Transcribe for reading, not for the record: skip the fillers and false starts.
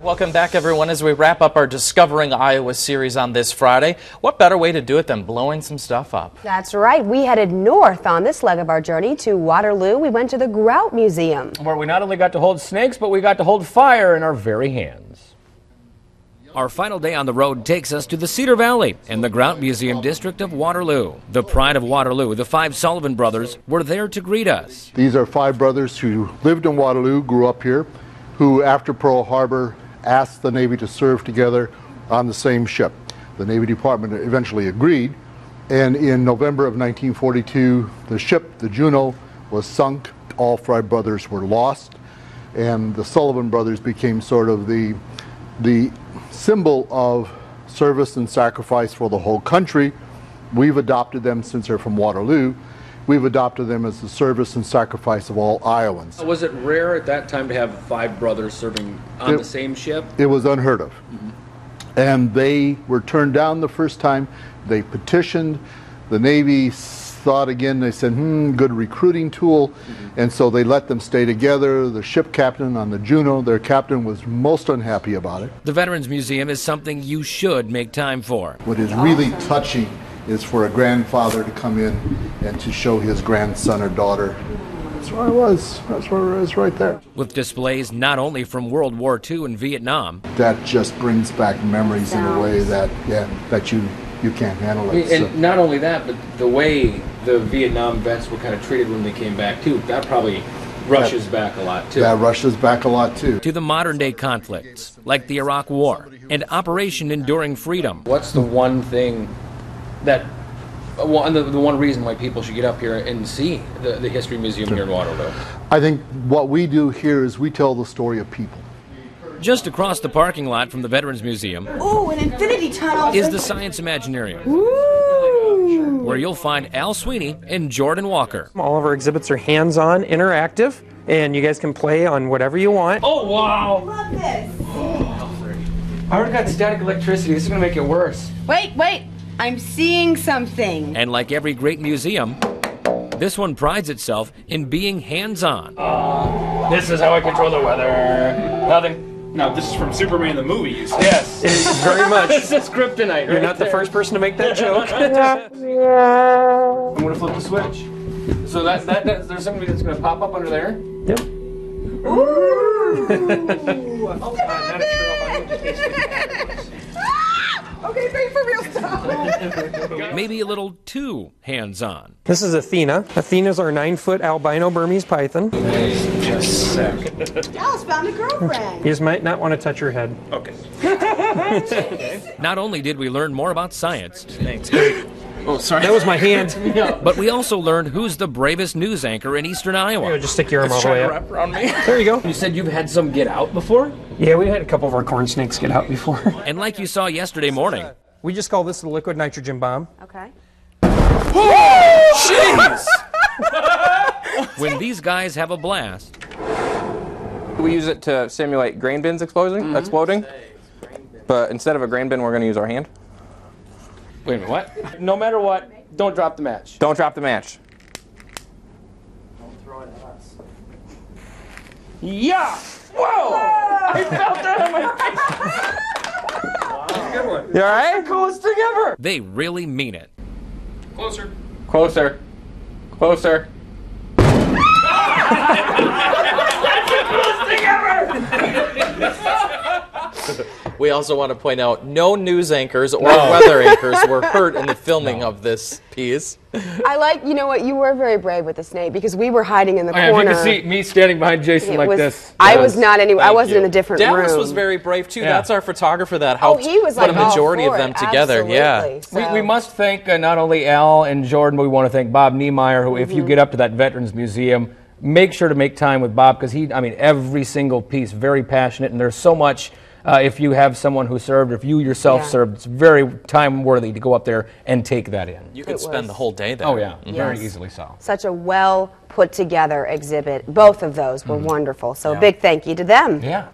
Welcome back, everyone, as we wrap up our Discovering Iowa series on this Friday. What better way to do it than blowing some stuff up? That's right. We headed north on this leg of our journey to Waterloo. We went to the Grout Museum, where we not only got to hold snakes, but we got to hold fire in our very hands. Our final day on the road takes us to the Cedar Valley and the Grout Museum District of Waterloo. The pride of Waterloo, the five Sullivan brothers, were there to greet us. These are five brothers who lived in Waterloo, grew up here, who after Pearl Harbor asked the Navy to serve together on the same ship. The Navy Department eventually agreed, and in November of 1942, the ship, the Juno, was sunk. All five brothers were lost, and the Sullivan brothers became sort of the symbol of service and sacrifice for the whole country. We've adopted them, since they're from Waterloo, we've adopted them as the service and sacrifice of all Iowans. Was it rare at that time to have five brothers serving on the same ship? It was unheard of. And they were turned down the first time. They petitioned. The Navy thought again. They said, good recruiting tool. And so they let them stay together. The ship captain on the Juno, their captain, was most unhappy about it. The Veterans Museum is something you should make time for. What is really touching is for a grandfather to come in and to show his grandson or daughter. That's where I was. That's where I was, right there. With displays not only from World War II and Vietnam. That just brings back memories in a way that, that you can't handle it. And not only that, but the way the Vietnam vets were kind of treated when they came back too, that probably rushes back a lot too. That rushes back a lot too. To the modern day conflicts, like the Iraq War and Operation Enduring Freedom. What's the one thing that, the one reason why people should get up here and see the History Museum here in Waterloo? I think what we do here is we tell the story of people. Just across the parking lot from the Veterans Museum an infinity tunnel, is the Science Imaginarium, where you'll find Al Sweeney and Jordan Walker. All of our exhibits are hands-on, interactive, and you guys can play on whatever you want. Oh, wow! I love this. I already got static electricity. This is going to make it worse. Wait. I'm seeing something. And like every great museum, this one prides itself in being hands-on. This is how I control the weather. Nothing. Now, this is from Superman the movie, you said. Yes. It is very much. This is kryptonite. You're not the first person to make that joke. I'm going to flip the switch. So there's somebody that's going to pop up under there. Yep. Okay, great for real stuff. Maybe a little too hands-on. This is Athena. Athena's our 9-foot albino Burmese python. Just sick. Dallas found a girlfriend. You just might not want to touch her head. Okay. Not only did we learn more about science, Oh, sorry. That was my hand. but we also learned who's the bravest news anchor in eastern Iowa. Just stick your arm all the way up. Around me. There you go. You said you've had some get out before? Yeah, we had a couple of our corn snakes get out before. And like you saw yesterday morning, We just call this the liquid nitrogen bomb. Okay. jeez! When these guys have a blast, we use it to simulate grain bins exploding. But instead of a grain bin, we're going to use our hand. Wait a minute, what? No matter what, don't drop the match. Don't drop the match. Don't throw it at us. Yeah! Whoa! I felt that on my face! Wow. That's a good one. You alright? That's the coolest thing ever! they really mean it. Closer. Closer. Closer. We also want to point out no news anchors or weather anchors were hurt in the filming of this piece. I like, you know what, you were very brave with the snake because we were hiding in the If corner. you can see me standing behind Jason like this. I was not anywhere. I wasn't in a different Dallas room. was very brave too. Yeah. That's our photographer that helped he was put like a majority all of for them it. together. Absolutely. Yeah. So. We must thank not only Al and Jordan, but we want to thank Bob Niemeyer, who, if you get up to that Veterans Museum, make sure to make time with Bob, because every single piece, very passionate, and there's so much. If you have someone who served, or if you yourself served, it's very time worthy to go up there and take that in. You could spend the whole day there. Oh yeah, Yes. very easily so. Such a well put together exhibit. Both of those were wonderful. So a big thank you to them. Yeah.